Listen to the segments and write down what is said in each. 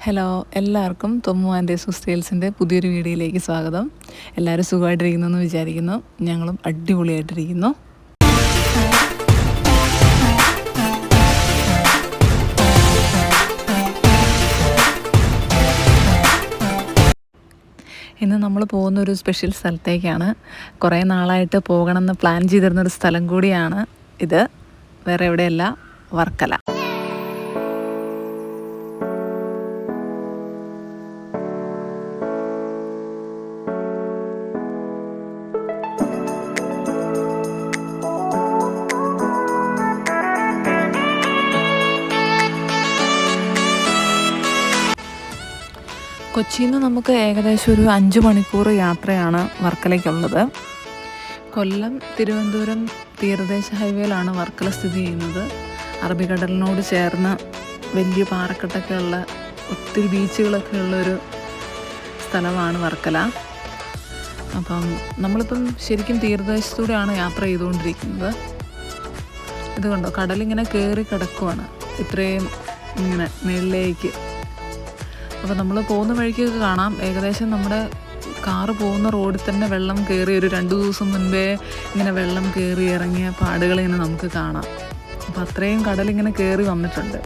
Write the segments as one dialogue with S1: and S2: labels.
S1: Hello, എല്ലാവർക്കും തൊമ്മു and സ്റ്റൈൽസിൻ്റെ പുതിയൊരു വീഡിയോയിലേക്ക് സ്വാഗതം. എല്ലാവരും സുഖമായിട്ടിരിക്കുന്നു എന്ന് വിചാരിക്കുന്നു. ഞങ്ങളും അടിപൊളിയായിട്ടിരിക്കുന്നു. ഇന്ന് നമ്മൾ പോകുന്ന ഒരു സ്പെഷ്യൽ സ്ഥലത്തേക്കാണ്. കുറേ നാളായിട്ട് പോകണമെന്ന് പ്ലാൻ ചെയ്തിരുന്നൊരു സ്ഥലം കൂടിയാണ് ഇത്. വേറെ എവിടെയല്ല, വർക്കല. കൊച്ചിയിൽ നിന്ന് നമുക്ക് ഏകദേശം ഒരു 5 മണിക്കൂർ യാത്രയാണ് വർക്കലയ്ക്കുള്ളത്. കൊല്ലം തിരുവനന്തപുരം തീരദേശ ഹൈവേയിലാണ് വർക്കല സ്ഥിതി ചെയ്യുന്നത്. അറബിക്കടലിനോട് ചേർന്ന് വലിയ പാറക്കെട്ടൊക്കെ ഉള്ള ഒത്തിരി ബീച്ചുകളൊക്കെ ഉള്ളൊരു സ്ഥലമാണ് വർക്കല. അപ്പം നമ്മളിപ്പം ശരിക്കും തീരദേശത്തൂടെയാണ് യാത്ര ചെയ്തുകൊണ്ടിരിക്കുന്നത്. ഇത് കണ്ടോ, കടലിങ്ങനെ കയറി കിടക്കുവാണ് ഇത്രയും ഇങ്ങനെ മേളിലേക്ക്. അപ്പോൾ നമ്മൾ പോകുന്ന വഴിക്കൊക്കെ കാണാം, ഏകദേശം നമ്മുടെ കാറ് പോകുന്ന റോഡിൽ തന്നെ വെള്ളം കയറി ഒരു 2 ദിവസം മുൻപേ ഇങ്ങനെ വെള്ളം കയറി ഇറങ്ങിയ പാടുകൾ ഇങ്ങനെ നമുക്ക് കാണാം. അപ്പോൾ അത്രയും കടലിങ്ങനെ കയറി വന്നിട്ടുണ്ട്.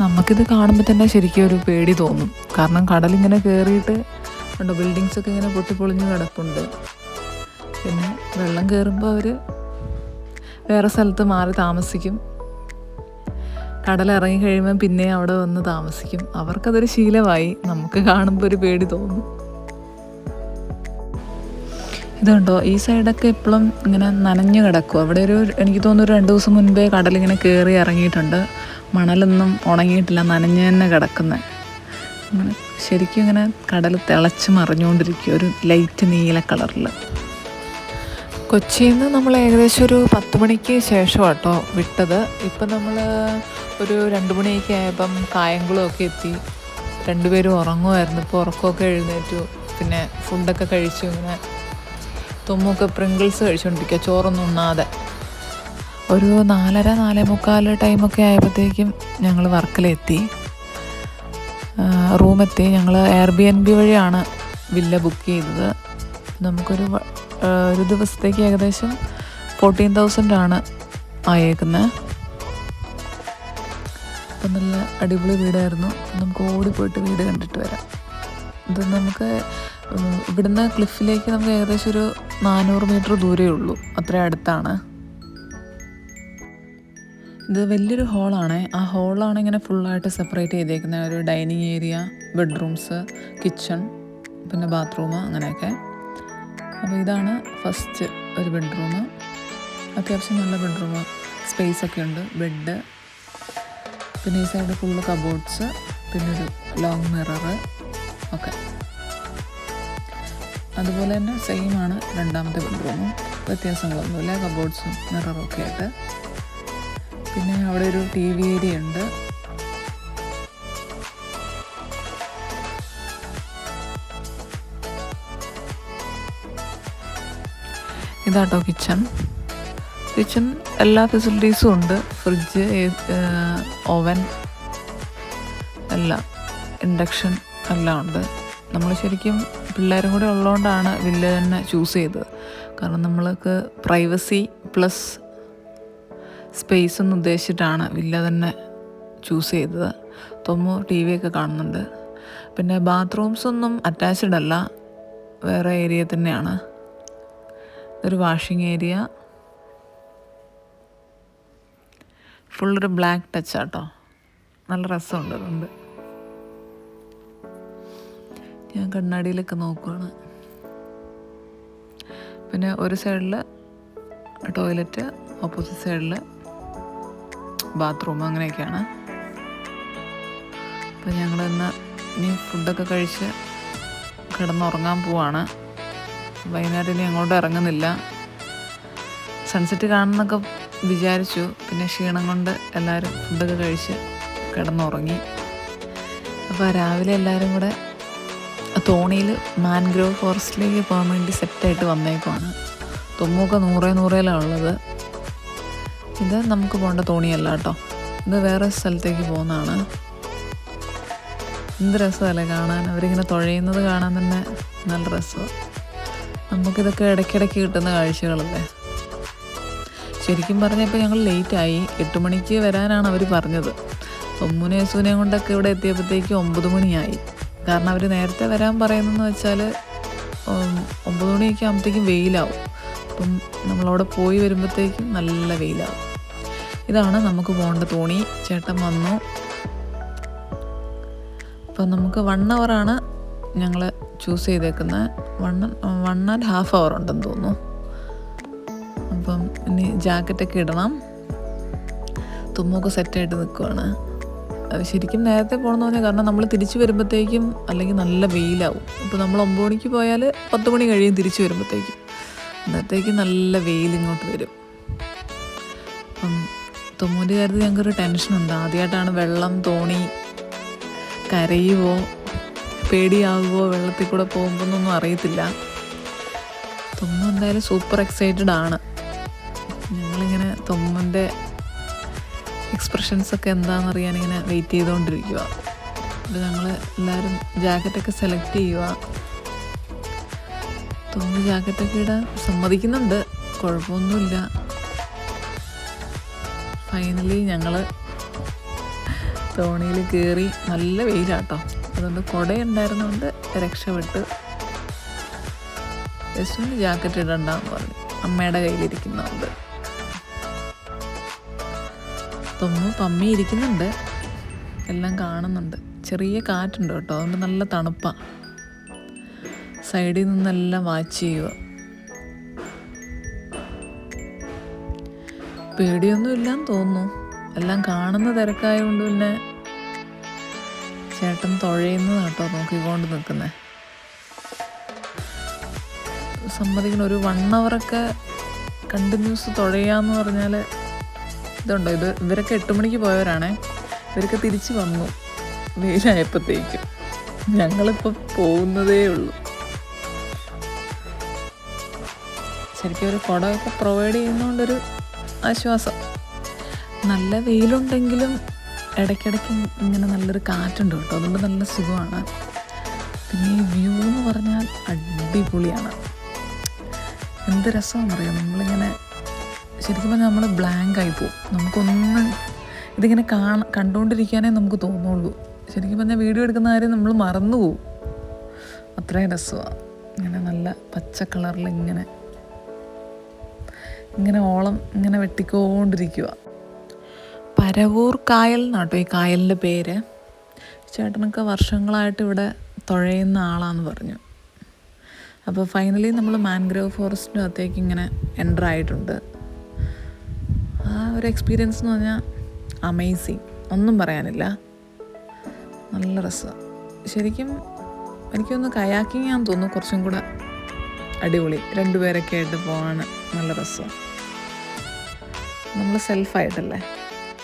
S1: നമുക്കിത് കാണുമ്പോൾ തന്നെ ശരിക്കും ഒരു പേടി തോന്നും. കാരണം കടലിങ്ങനെ കയറിയിട്ട് ഉണ്ടോ, ബിൽഡിങ്സൊക്കെ ഇങ്ങനെ പൊട്ടിപ്പൊളിഞ്ഞ് കിടപ്പുണ്ട്. പിന്നെ വെള്ളം കയറുമ്പോൾ അവർ വേറെ സ്ഥലത്ത് മാറി താമസിക്കും. കടലിറങ്ങി കഴിയുമ്പോൾ പിന്നെ അവിടെ വന്ന് താമസിക്കും. അവർക്കതൊരു ശീലമായി. നമുക്ക് കാണുമ്പോൾ ഒരു പേടി തോന്നും. ഇതുണ്ടോ, ഈ സൈഡൊക്കെ ഇപ്പോഴും ഇങ്ങനെ നനഞ്ഞു കിടക്കും. അവിടെ എനിക്ക് തോന്നുന്നു 2 ദിവസം മുൻപേ കടലിങ്ങനെ കയറി ഇറങ്ങിയിട്ടുണ്ട്. മണലൊന്നും ഉണങ്ങിയിട്ടില്ല, നനഞ്ഞു തന്നെ കിടക്കുന്നത്. അങ്ങനെ ശരിക്കും ഇങ്ങനെ കടൽ തിളച്ച് മറിഞ്ഞുകൊണ്ടിരിക്കും, ഒരു ലൈറ്റ് നീല കളറിൽ. കൊച്ചിയിൽ നിന്ന് നമ്മൾ ഏകദേശം ഒരു 10 മണിക്ക് ശേഷം കേട്ടോ വിട്ടത്. ഇപ്പം നമ്മൾ ഒരു 2 മണിയൊക്കെ ആയപ്പം കായംകുളമൊക്കെ എത്തി. 2 പേരും ഉറങ്ങുമായിരുന്നു. ഇപ്പോൾ ഉറക്കമൊക്കെ എഴുന്നേറ്റു. പിന്നെ ഫുഡൊക്കെ കഴിച്ചു. ഇങ്ങനെ തൊമ്മൊക്കെ പ്രിങ്കിൾസ് കഴിച്ചുകൊണ്ടിരിക്കുക, ചോറൊന്നും ഉണ്ണാതെ. ഒരു 4:30 4:45 ടൈമൊക്കെ ആയപ്പോഴത്തേക്കും ഞങ്ങൾ വർക്കലെത്തി, റൂമെത്തി. ഞങ്ങൾ എയർബിഎൻബി വഴിയാണ് വില്ല ബുക്ക് ചെയ്തത്. നമുക്കൊരു ദിവസത്തേക്ക് ഏകദേശം 14,000 ആയേക്കുന്നത്. അപ്പം നല്ല അടിപൊളി വീടായിരുന്നു. നമുക്ക് ഓടിപ്പോയിട്ട് വീട് കണ്ടിട്ട് വരാം. ഇത് നമുക്ക് ഇവിടുന്ന് ക്ലിഫിലേക്ക് നമുക്ക് ഏകദേശം ഒരു 400 മീറ്റർ ദൂരമേ ഉള്ളൂ, അത്ര അടുത്താണ്. ഇത് വലിയൊരു ഹോളാണ്. ആ ഹോളാണ് ഇങ്ങനെ ഫുള്ളായിട്ട് സെപ്പറേറ്റ് ചെയ്തേക്കുന്നത്. ഒരു ഡൈനിങ് ഏരിയ, ബെഡ്റൂംസ്, കിച്ചൺ, പിന്നെ ബാത്റൂം, അങ്ങനെയൊക്കെ. അപ്പോൾ ഇതാണ് ഫസ്റ്റ് ഒരു ബെഡ്റൂം. അത്യാവശ്യം നല്ല ബെഡ്റൂം, സ്പേസ് ഒക്കെ ഉണ്ട്, ബെഡ്. പിന്നെ ഈ സൈഡ് ഫുള്ള് കബോർഡ്സ്, പിന്നെ ഒരു ലോങ് മിററ് ഒക്കെ. അതുപോലെ തന്നെ സെയിമാണ് രണ്ടാമത്തെ ബെഡ്റൂമും, വ്യത്യാസങ്ങളൊന്നുമില്ല, കബോർഡ്സും മിററും ഒക്കെ ആയിട്ട്. പിന്നെ അവിടെ ഒരു TV ഏരിയ ഉണ്ട്. ഇതാട്ടോ കിച്ചൺ എല്ലാ ഫെസിലിറ്റീസും ഉണ്ട്. ഫ്രിഡ്ജ്, ഓവൻ, എല്ലാം, ഇൻഡക്ഷൻ എല്ലാം ഉണ്ട്. നമ്മൾ ശരിക്കും പിള്ളേരും കൂടെ ഉള്ളതുകൊണ്ടാണ് വില്ല തന്നെ ചൂസ് ചെയ്തത്. കാരണം നമ്മൾക്ക് പ്രൈവസി പ്ലസ് സ്പേസ് എന്ന് ഉദ്ദേശിച്ചിട്ടാണ് വില്ല തന്നെ ചൂസ് ചെയ്തത്. തൊമ്മു TV ഒക്കെ കാണുന്നുണ്ട്. പിന്നെ ബാത്റൂംസ് ഒന്നും അറ്റാച്ച്ഡ് അല്ല, വേറെ ഏരിയ തന്നെയാണ്. ഒരു വാഷിംഗ് ഏരിയ, ഫുള്ളൊരു ബ്ലാക്ക് ടച്ചാട്ടോ, നല്ല രസമുണ്ട്. അതുകൊണ്ട് ഞാൻ കണ്ണാടിയിലൊക്കെ നോക്കുകയാണ്. പിന്നെ ഒരു സൈഡിൽ ടോയ്ലറ്റ്, ഓപ്പോസിറ്റ് സൈഡിൽ ബാത്റൂം, അങ്ങനെയൊക്കെയാണ്. അപ്പോൾ ഞങ്ങളിന്ന് ഇനി ഫുഡൊക്കെ കഴിച്ച് കിടന്നുറങ്ങാൻ പോവാണ്. വൈകുന്നേരം ഇനി അങ്ങോട്ട് ഇറങ്ങുന്നില്ല. സൺസെറ്റ് കാണുന്നൊക്കെ വിചാരിച്ചു. പിന്നെ ക്ഷീണം കൊണ്ട് എല്ലാവരും ഫുഡൊക്കെ കഴിച്ച് കിടന്നുറങ്ങി. അപ്പോൾ രാവിലെ എല്ലാവരും കൂടെ തോണിയിൽ മാൻഗ്രോവ് ഫോറസ്റ്റിലേക്ക് പോകാൻ വേണ്ടി സെറ്റായിട്ട് വന്നേക്കുവാണ്. തൊമ്മൊക്കെ 100 100 ഉള്ളത്. ഇത് നമുക്ക് പോകേണ്ട തോണിയല്ല കേട്ടോ, ഇത് വേറെ സ്ഥലത്തേക്ക് പോകുന്നതാണ്. എന്ത് രസമല്ലേ കാണാൻ, അവരിങ്ങനെ തുഴയുന്നത് കാണാൻ തന്നെ നല്ല രസമാണ്. നമുക്കിതൊക്കെ ഇടയ്ക്കിടയ്ക്ക് കിട്ടുന്ന കാഴ്ചകളല്ലേ. ശരിക്കും പറഞ്ഞപ്പോൾ ഞങ്ങൾ ലേറ്റായി, 8 മണിക്ക് വരാനാണ് അവർ പറഞ്ഞത്. തൊമ്മുനെ യേസുവിനെയും കൊണ്ടൊക്കെ ഇവിടെ എത്തിയപ്പോഴത്തേക്ക് 9 മണിയായി. കാരണം അവർ നേരത്തെ വരാൻ പറയുന്നതെന്ന് വെച്ചാൽ 9 മണിയൊക്കെ ആകുമ്പോഴത്തേക്കും വെയിലാവും. അപ്പം നമ്മളവിടെ പോയി വരുമ്പോഴത്തേക്കും നല്ല വെയിലാവും. ഇതാണ് നമുക്ക് പോകേണ്ട തോണി. ചേട്ടൻ വന്നു. അപ്പം നമുക്ക് 1 ഹവറാണ് ഞങ്ങൾ ചൂസ് ചെയ്തേക്കുന്നത്. 1.5 hour ഉണ്ടെന്ന് തോന്നുന്നു. അപ്പം ഇനി ജാക്കറ്റൊക്കെ ഇടണം. തുമ്മൊക്കെ സെറ്റായിട്ട് നിൽക്കുവാണ്. ശരിക്കും നേരത്തെ പോകണമെന്ന് പറഞ്ഞാൽ, കാരണം നമ്മൾ തിരിച്ചു വരുമ്പോഴത്തേക്കും അല്ലെങ്കിൽ നല്ല വെയിലാവും. ഇപ്പോൾ നമ്മൾ 9 മണിക്ക് പോയാൽ 10 മണി കഴിയും തിരിച്ചു വരുമ്പോഴത്തേക്കും. അന്നത്തേക്ക് നല്ല വെയിൽ ഇങ്ങോട്ട് വരും. അപ്പം തുമ്മൂൻ്റെ കാര്യത്തിൽ ഞങ്ങൾക്കൊരു ടെൻഷനുണ്ട്. ആദ്യമായിട്ടാണ് വെള്ളം, തോണി, കരയുമോ പേടിയാകുമോ വെള്ളത്തിൽ കൂടെ പോകുമ്പോഴൊന്നും അറിയത്തില്ല. തുമ്മ എന്തായാലും സൂപ്പർ എക്സൈറ്റഡ് ആണ്. ഞങ്ങളിങ്ങനെ തുമ്മൻ്റെ എക്സ്പ്രഷൻസൊക്കെ എന്താണെന്നറിയാനിങ്ങനെ വെയിറ്റ് ചെയ്തുകൊണ്ടിരിക്കുക. അപ്പോൾ ഞങ്ങൾ എല്ലാവരും ജാക്കറ്റൊക്കെ സെലക്ട് ചെയ്യുക. തുമ്മ ജാക്കറ്റൊക്കെ ഇടാൻ സമ്മതിക്കുന്നുണ്ട്, കുഴപ്പമൊന്നുമില്ല. ഫൈനലി ഞങ്ങൾ തോണിയിൽ കയറി. നല്ല വെയിലാട്ടോ, അതുകൊണ്ട് കുടയുണ്ടായിരുന്നുകൊണ്ട് രക്ഷപ്പെട്ട്. യേശുവിന് ജാക്കറ്റ് ഇടണ്ടെന്ന് പറഞ്ഞു, അമ്മയുടെ കയ്യിലിരിക്കുന്നുണ്ട്. തൊമ്മു പമ്മി ഇരിക്കുന്നുണ്ട്, എല്ലാം കാണുന്നുണ്ട്. ചെറിയ കാറ്റുണ്ട് കേട്ടോ, അതുകൊണ്ട് നല്ല തണുപ്പാണ്. സൈഡിൽ നിന്നെല്ലാം വാച്ച് ചെയ്യുക. പേടിയൊന്നും ഇല്ലാന്ന് തോന്നുന്നു, എല്ലാം കാണുന്ന തിരക്കായതുകൊണ്ട്. പിന്നെ ചേട്ടൻ തുഴയുന്നത് കേട്ടോ നോക്കിക്കൊണ്ട് നിൽക്കുന്നത്. സമ്മതിക്കണം, ഒരു 1 ഹവറൊക്കെ കണ്ടിന്യൂസ് തുഴയാന്ന് പറഞ്ഞാൽ ഇതുണ്ടോ. ഇവരൊക്കെ 8 മണിക്ക് പോയവരാണേ. ഇവരൊക്കെ തിരിച്ച് വന്നു വെയിലായപ്പോഴത്തേക്കും. ഞങ്ങളിപ്പോൾ പോകുന്നതേ ഉള്ളൂ. ശരിക്കും ഒരു കുടമൊക്കെ പ്രൊവൈഡ് ചെയ്യുന്നതുകൊണ്ടൊരു ആശ്വാസം. നല്ല വെയിലുണ്ടെങ്കിലും ഇടയ്ക്കിടയ്ക്ക് ഇങ്ങനെ നല്ലൊരു കാറ്റുണ്ട് കേട്ടോ, അതുകൊണ്ട് നല്ല സുഖമാണ്. പിന്നെ ഈ വ്യൂ എന്ന് പറഞ്ഞാൽ അടിപൊളിയാണ്. എന്ത് രസമാണെന്നറിയാം. നമ്മളിങ്ങനെ ശരിക്കും പറഞ്ഞാൽ നമ്മൾ ബ്ലാങ്ക് ആയി പോകും. നമുക്കൊന്നും ഇതിങ്ങനെ കണ്ടുകൊണ്ടിരിക്കാനേ നമുക്ക് തോന്നുള്ളൂ. ശരിക്കും പറഞ്ഞാൽ വീഡിയോ എടുക്കുന്ന കാര്യം നമ്മൾ മറന്നു പോവും, അത്രയും രസമാണ്. ഇങ്ങനെ നല്ല പച്ച കളറിൽ ഇങ്ങനെ ഓളം ഇങ്ങനെ വെട്ടിക്കൊണ്ടിരിക്കുക. പരവൂർ കായൽ എന്നാട്ടോ ഈ കായലിൻ്റെ പേര്. ചേട്ടനൊക്കെ വർഷങ്ങളായിട്ട് ഇവിടെ തുഴയുന്ന ആളാന്ന് പറഞ്ഞു. അപ്പോൾ ഫൈനലി നമ്മൾ മാൻഗ്രോവ് ഫോറസ്റ്റിൻ്റെ അകത്തേക്ക് ഇങ്ങനെ എൻ്റർ ആയിട്ടുണ്ട്. ആ ഒരു എക്സ്പീരിയൻസ് എന്ന് പറഞ്ഞാൽ അമേസിങ്, ഒന്നും പറയാനില്ല. നല്ല രസമാണ്. ശരിക്കും എനിക്കൊന്ന് കയാക്കിങ് ആണെന്ന് തോന്നുന്നു കുറച്ചും കൂടെ അടിപൊളി. 2 പേരൊക്കെ ആയിട്ട് പോകാൻ നല്ല രസമാണ്. നമ്മൾ സെൽഫായിട്ടല്ലേ.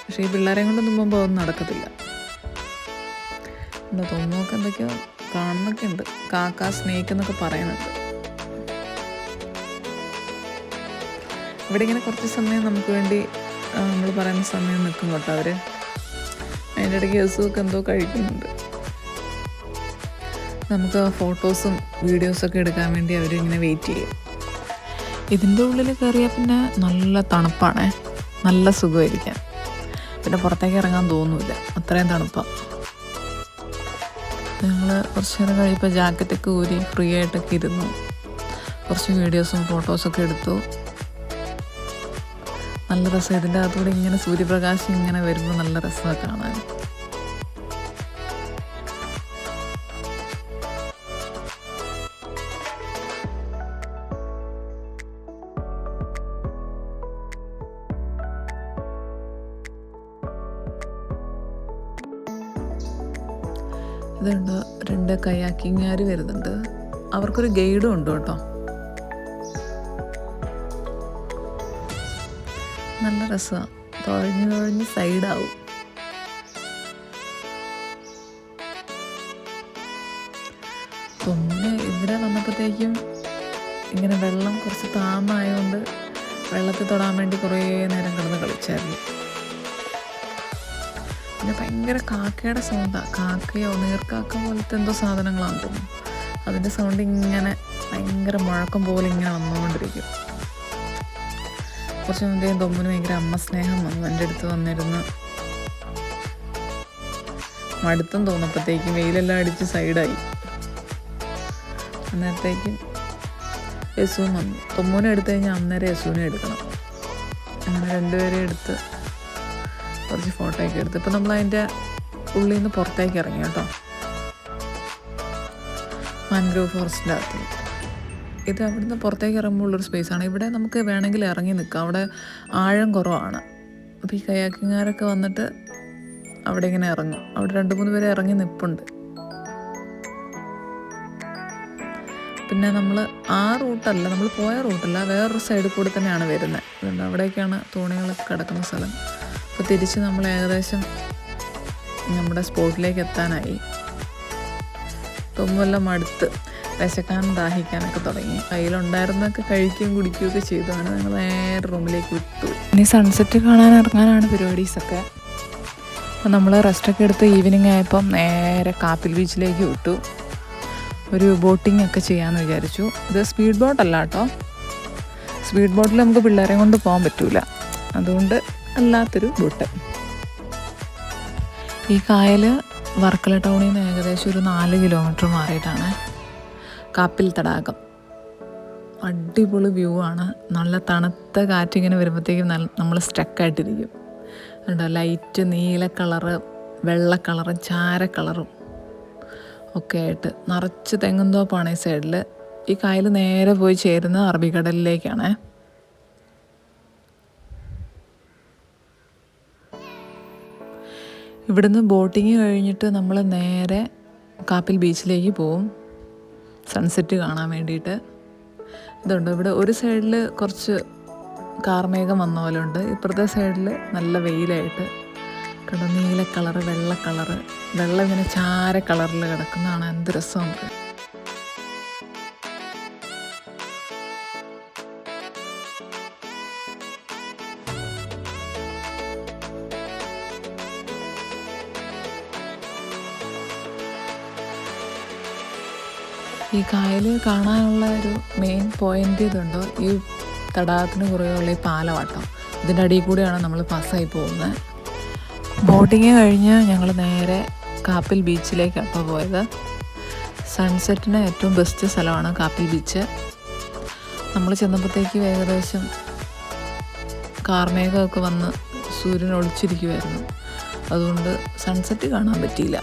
S1: പക്ഷേ ഈ പിള്ളേരെ കൊണ്ടൊന്നും പോകുമ്പോൾ അതൊന്നും നടക്കത്തില്ല. എൻ്റെ തോന്നുന്നൊക്കെ എന്തൊക്കെയോ കാണുന്നൊക്കെ ഉണ്ട്. കാക്ക, സ്നേക്ക് എന്നൊക്കെ പറയുന്നുണ്ട്. ഇവിടെ ഇങ്ങനെ കുറച്ച് സമയം നമുക്ക് വേണ്ടി നമ്മൾ പറയുന്ന സമയം നിൽക്കും കേട്ടോ അവർ. അതിൻ്റെ ഇടയ്ക്ക് യേസുവൊക്കെ എന്തോ കഴിക്കുന്നുണ്ട്. നമുക്ക് ഫോട്ടോസും വീഡിയോസൊക്കെ എടുക്കാൻ വേണ്ടി അവരിങ്ങനെ വെയിറ്റ് ചെയ്യും. ഇതിൻ്റെ ഉള്ളിൽ കയറിയാൽ പിന്നെ നല്ല തണുപ്പാണേ, നല്ല സുഖമായിരിക്കാൻ. പിന്നെ പുറത്തേക്ക് ഇറങ്ങാൻ തോന്നില്ല, അത്രയും തണുപ്പാണ്. ഞങ്ങൾ കുറച്ച് നേരം കഴിയുമ്പോൾ ജാക്കറ്റൊക്കെ ഊരി ഫ്രീ ആയിട്ടൊക്കെ ഇരുന്നു. കുറച്ച് വീഡിയോസും ഫോട്ടോസൊക്കെ എടുത്തു. നല്ല രസം. ഇതിൻ്റെ അകത്തൂടെ ഇങ്ങനെ സൂര്യപ്രകാശം ഇങ്ങനെ വരുമ്പോൾ നല്ല രസമാണ് കാണാൻ. ഇതുണ്ട്, 2 കയാക്കിങ്ങുകാർ വരുന്നുണ്ട്. അവർക്കൊരു ഗൈഡും ഉണ്ട് കേട്ടോ. നല്ല രസമാണ്. തുഴഞ്ഞ് സൈഡാവും. പിന്നെ ഇവിടെ വന്നപ്പോഴത്തേക്കും ഇങ്ങനെ വെള്ളം കുറച്ച് താഴ്ന്നായതുകൊണ്ട് വെള്ളത്തിൽ തൊടാൻ വേണ്ടി കുറേ നേരം കിടന്ന് കളിച്ചായിരുന്നു. പിന്നെ ഭയങ്കര കാക്കയുടെ സൗണ്ടാണ്. കാക്കയോ നീർക്കാക്ക പോലത്തെ എന്തോ സാധനങ്ങളാണെന്ന് തോന്നുന്നു. അതിൻ്റെ സൗണ്ട് ഇങ്ങനെ ഭയങ്കര മുഴക്കം പോലെ ഇങ്ങനെ വന്നുകൊണ്ടിരിക്കും. കുറച്ച് മുമ്പേ തൊമ്മിന് ഭയങ്കര അമ്മ സ്നേഹം വന്നു. എൻ്റെ അടുത്ത് വന്നിരുന്ന് മടുത്തും തോന്നപ്പോഴത്തേക്കും വെയിലെല്ലാം അടിച്ച് സൈഡായി. അന്നേരത്തേക്കും യസുവും വന്നു. തൊമ്മൂനെ എടുത്തു കഴിഞ്ഞാൽ അന്നേരം യസുവിനെ എടുക്കണം. അങ്ങനെ രണ്ടുപേരെ എടുത്ത് കുറച്ച് ഫോട്ടോയൊക്കെ എടുത്ത് ഇപ്പം നമ്മൾ അതിൻ്റെ ഉള്ളിൽ നിന്ന് പുറത്തേക്ക് ഇറങ്ങി കേട്ടോ. മാൻഗ്രോവ് ഫോറസ്റ്റിൻ്റെ അകത്ത് ഇത് അവിടുന്ന് പുറത്തേക്ക് ഇറങ്ങുമ്പോൾ ഉള്ളൊരു സ്പേസാണ്. ഇവിടെ നമുക്ക് വേണമെങ്കിൽ ഇറങ്ങി നിൽക്കാം. അവിടെ ആഴം കുറവാണ്. അപ്പോൾ ഈ കയാക്കിങ്ങാരൊക്കെ വന്നിട്ട് അവിടെ ഇങ്ങനെ ഇറങ്ങും. അവിടെ 2-3 പേര് ഇറങ്ങി നിൽപ്പുണ്ട്. പിന്നെ നമ്മൾ ആ റൂട്ടല്ല, നമ്മൾ പോയ റൂട്ടല്ല, വേറൊരു സൈഡിൽ കൂടി തന്നെയാണ് വരുന്നത്. അതുകൊണ്ട് അവിടേക്കാണ് തോണികളൊക്കെ കിടക്കുന്ന സ്ഥലം. അപ്പോൾ തിരിച്ച് നമ്മൾ ഏകദേശം നമ്മുടെ സ്പോട്ടിലേക്ക് എത്താനായി. തൊമ്മെല്ലാം മടുത്ത് വിശക്കാനും ദാഹിക്കാനൊക്കെ തുടങ്ങി. കയ്യിലുണ്ടായിരുന്നൊക്കെ കഴിക്കുകയും കുടിക്കുകയൊക്കെ ചെയ്താണ്. ഞങ്ങൾ നേരെ റൂമിലേക്ക് വിട്ടു. ഇനി സൺസെറ്റ് കാണാൻ ഇറങ്ങാനാണ് പരിപാടീസൊക്കെ. അപ്പോൾ നമ്മൾ റെസ്റ്റൊക്കെ എടുത്ത് ഈവനിങ് ആയപ്പം നേരെ കാപ്പിൽ ബീച്ചിലേക്ക് വിട്ടു. ഒരു ബോട്ടിംഗ് ഒക്കെ ചെയ്യാമെന്ന് വിചാരിച്ചു. ഇത് സ്പീഡ് ബോട്ടല്ല കേട്ടോ. സ്പീഡ് ബോട്ടിൽ നമുക്ക് പിള്ളേരെ കൊണ്ട് പോകാൻ പറ്റില്ല. അതുകൊണ്ട് അല്ലാത്തൊരു ബോട്ട്. ഈ കായൽ വർക്കല ടൗണിൽ നിന്ന് ഏകദേശം ഒരു 4 കിലോമീറ്റർ മാറിയിട്ടാണ് കാപ്പിൽ തടാകം. അടിപൊളി വ്യൂ ആണ്. നല്ല തണുത്ത കാറ്റിങ്ങനെ വരുമ്പോഴത്തേക്കും നമ്മൾ സ്റ്റക്കായിട്ടിരിക്കും. കണ്ടോ, ലൈറ്റ് നീല കളറ്, വെള്ള കളറും ചാര കളറും ഒക്കെ ആയിട്ട് നിറച്ച് തെങ്ങുന്തോപ്പാണ് ഈ സൈഡിൽ. ഈ കായൽ നേരെ പോയി ചേരുന്ന അറബിക്കടലിലേക്കാണ്. ഇവിടുന്ന് ബോട്ടിങ് കഴിഞ്ഞിട്ട് നമ്മൾ നേരെ കാപ്പിൽ ബീച്ചിലേക്ക് പോവും സൺസെറ്റ് കാണാൻ വേണ്ടിയിട്ട്. ഇതുണ്ട് ഇവിടെ ഒരു സൈഡിൽ കുറച്ച് കാർമേഘം വന്ന പോലെ ഉണ്ട്. ഇപ്പുറത്തെ സൈഡിൽ നല്ല വെയിലായിട്ട് കണ്ടോ, നീല കളറ്, വെള്ള കളറ്, വെള്ളം ഇങ്ങനെ ചാര കളറിൽ കിടക്കുന്നതാണ്. എന്ത് രസമുണ്ട്. ഈ കായൽ കാണാനുള്ള ഒരു മെയിൻ പോയിൻ്റ് ഇതുണ്ടോ, ഈ തടാകത്തിന് കുറേയുള്ള ഈ പാലവാട്ടം. ഇതിൻ്റെ അടിയിൽ കൂടെയാണ് നമ്മൾ പാസ്സായി പോകുന്നത്. ബോട്ടിങ് കഴിഞ്ഞ് ഞങ്ങൾ നേരെ കാപ്പിൽ ബീച്ചിലേക്കാണ് ഇപ്പോൾ പോയത്. സൺസെറ്റിന് ഏറ്റവും ബെസ്റ്റ് സ്ഥലമാണ് കാപ്പിൽ ബീച്ച്. നമ്മൾ ചെന്നപ്പോഴത്തേക്ക് ഏകദേശം കാർമേഘമൊക്കെ വന്ന് സൂര്യൻ ഒളിച്ചിരിക്കുമായിരുന്നു. അതുകൊണ്ട് സൺസെറ്റ് കാണാൻ പറ്റിയില്ല.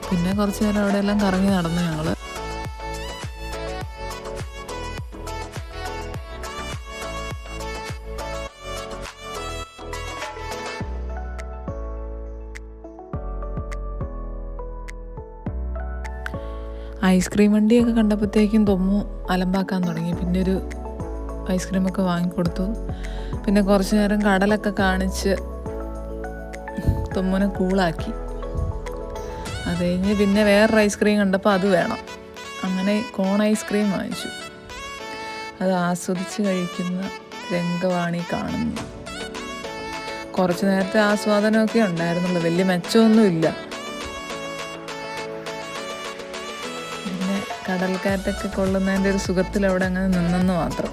S1: പിന്നെ കുറച്ച് നേരം അവിടെയെല്ലാം കറങ്ങി നടന്നു ഞങ്ങൾ. ഐസ്ക്രീം വണ്ടിയൊക്കെ കണ്ടപ്പോഴത്തേക്കും തൊമ്മു അലമ്പാക്കാൻ തുടങ്ങി. പിന്നെ ഒരു ഐസ്ക്രീമൊക്കെ വാങ്ങിക്കൊടുത്തു. പിന്നെ കുറച്ച് നേരം കടലൊക്കെ കാണിച്ച് തൊമ്മുനെ കൂളാക്കി. അത് കഴിഞ്ഞ് പിന്നെ വേറൊരു ഐസ്ക്രീം കണ്ടപ്പോൾ അത് വേണം. അങ്ങനെ കോൺ ഐസ്ക്രീം വാങ്ങിച്ചു. അത് ആസ്വദിച്ച് കഴിക്കുന്ന രംഗമാണ് ഈ കാണുന്നത്. കുറച്ച് നേരത്തെ ആസ്വാദനമൊക്കെ ഉണ്ടായിരുന്നുള്ളൂ, വലിയ മെച്ചമൊന്നുമില്ല. കടൽക്കാറ്റൊക്കെ കൊള്ളുന്നതിൻ്റെ ഒരു സുഖത്തിൽ അവിടെ അങ്ങനെ നിന്നെന്ന് മാത്രം.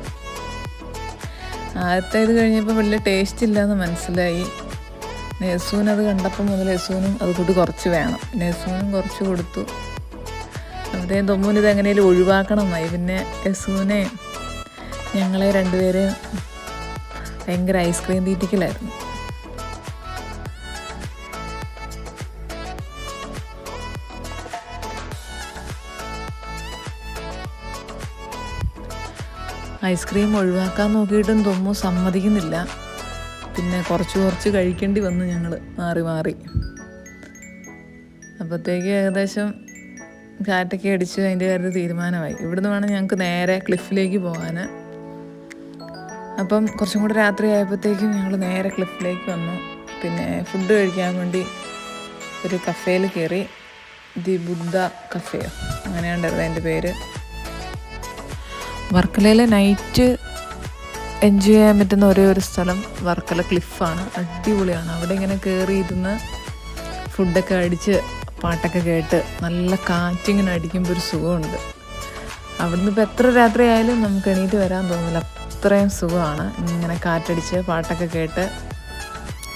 S1: ആദ്യത്തെ ഇത് കഴിഞ്ഞപ്പോൾ വലിയ ടേസ്റ്റ് ഇല്ലയെന്ന് മനസ്സിലായി. നെസൂനത് കണ്ടപ്പോൾ മുതൽ നെസൂനും അത് കൂടി കുറച്ച് വേണം. നെസൂനും കുറച്ച് കൊടുത്തു. അപ്പോഴത്തേക്കും തൊമ്മൂന് ഇത് എങ്ങനെയും ഒഴിവാക്കണം എന്നായി. പിന്നെ നെസൂനെ ഞങ്ങളെ 2 പേരെയും ഭയങ്കര ഐസ്ക്രീം തീറ്റിക്കലായിരുന്നു. ഐസ്ക്രീം ഒഴിവാക്കാൻ നോക്കിയിട്ടും തൊമ്മു സമ്മതിക്കുന്നില്ല. പിന്നെ കുറച്ച് കഴിക്കേണ്ടി വന്നു ഞങ്ങൾ മാറി മാറി. അപ്പോഴത്തേക്ക് ഏകദേശം കാറ്റൊക്കെ അടിച്ച് അതിൻ്റെ കാര്യത്തിൽ തീരുമാനമായി. ഇവിടുന്ന് വേണം ഞങ്ങൾക്ക് നേരെ ക്ലിഫിലേക്ക് പോകാൻ. അപ്പം കുറച്ചും കൂടെ രാത്രി ആയപ്പോഴത്തേക്കും ഞങ്ങൾ നേരെ ക്ലിഫിലേക്ക് വന്നു. പിന്നെ ഫുഡ് കഴിക്കാൻ വേണ്ടി ഒരു കഫേയിൽ കയറി. ദി ബുദ്ധ കഫേയോ അങ്ങനെയുണ്ടായിരുന്നു അതിൻ്റെ പേര്. വർക്കലയിൽ നൈറ്റ് എൻജോയ് ചെയ്യാൻ പറ്റുന്ന ഒരേ ഒരു സ്ഥലം വർക്കല ക്ലിഫാണ്. അടിപൊളിയാണ്. അവിടെ ഇങ്ങനെ കയറിയിരുന്ന് ഫുഡൊക്കെ അടിച്ച് പാട്ടൊക്കെ കേട്ട് നല്ല കാറ്റിങ്ങനെ അടിക്കുമ്പോൾ ഒരു സുഖമുണ്ട്. അവിടുന്ന് ഇപ്പോൾ എത്ര രാത്രി ആയാലും നമുക്ക് എണീറ്റ് വരാൻ തോന്നില്ല, അത്രയും സുഖമാണ്. ഇങ്ങനെ കാറ്റടിച്ച് പാട്ടൊക്കെ കേട്ട്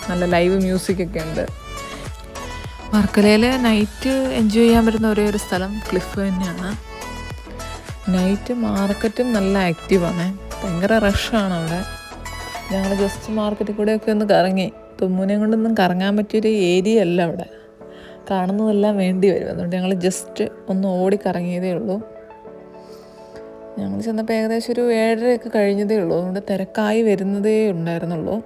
S1: നല്ല ലൈവ് മ്യൂസിക്കൊക്കെ ഉണ്ട്. വർക്കലയിൽ നൈറ്റ് എൻജോയ് ചെയ്യാൻ പറ്റുന്ന ഒരേ ഒരു സ്ഥലം ക്ലിഫ് തന്നെയാണ്. നൈറ്റ് മാർക്കറ്റും നല്ല ആക്റ്റീവാണ്, ഭയങ്കര റഷാണ് അവിടെ. ഞങ്ങൾ ജസ്റ്റ് മാർക്കറ്റിൽ കൂടെയൊക്കെ ഒന്ന് കറങ്ങി. തുമ്മുനെ കൊണ്ടൊന്നും കറങ്ങാൻ പറ്റിയൊരു ഏരിയ അല്ല അവിടെ, കാണുന്നതെല്ലാം വേണ്ടി വരും. അതുകൊണ്ട് ഞങ്ങൾ ജസ്റ്റ് ഒന്ന് ഓടിക്കറങ്ങിയതേ ഉള്ളൂ. ഞങ്ങൾ ചെന്നപ്പോൾ ഏകദേശം ഒരു 7:30 കഴിഞ്ഞതേ ഉള്ളൂ. അതുകൊണ്ട് തിരക്കായി വരുന്നതേ ഉണ്ടായിരുന്നുള്ളൂ.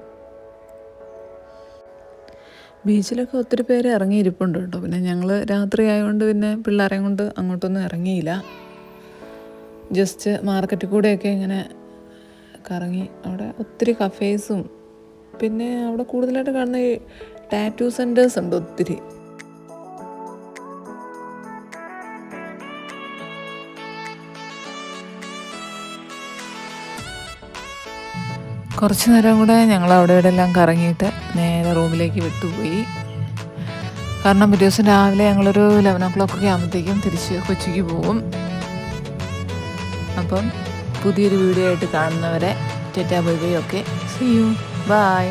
S1: ബീച്ചിലൊക്കെ ഒത്തിരി പേര് ഇറങ്ങിയിരിപ്പുണ്ട് കേട്ടോ. പിന്നെ ഞങ്ങൾ രാത്രി ആയതുകൊണ്ട് പിന്നെ പിള്ളേരെയും കൊണ്ട് അങ്ങോട്ടൊന്നും ഇറങ്ങിയില്ല. ജസ്റ്റ് മാർക്കറ്റിൽ കൂടെയൊക്കെ ഇങ്ങനെ കറങ്ങി. അവിടെ ഒത്തിരി കഫേസും പിന്നെ അവിടെ കൂടുതലായിട്ട് കാണുന്ന ഈ ടാറ്റൂ സെൻറ്റേഴ്സ് ഉണ്ട് ഒത്തിരി. കുറച്ച് നേരം കൂടെ ഞങ്ങൾ അവിടെ ഇവിടെ എല്ലാം കറങ്ങിയിട്ട് നേരെ റൂമിലേക്ക് വിട്ടുപോയി. കാരണം പിറ്റേ ദിവസം രാവിലെ ഞങ്ങളൊരു 11 o'clock ആകുമ്പോഴത്തേക്കും തിരിച്ച് കൊച്ചിക്ക് പോകും. അപ്പം പുതിയൊരു വീഡിയോ ആയിട്ട് കാണുന്നവരെ tata bye bye. Okay, see you, by.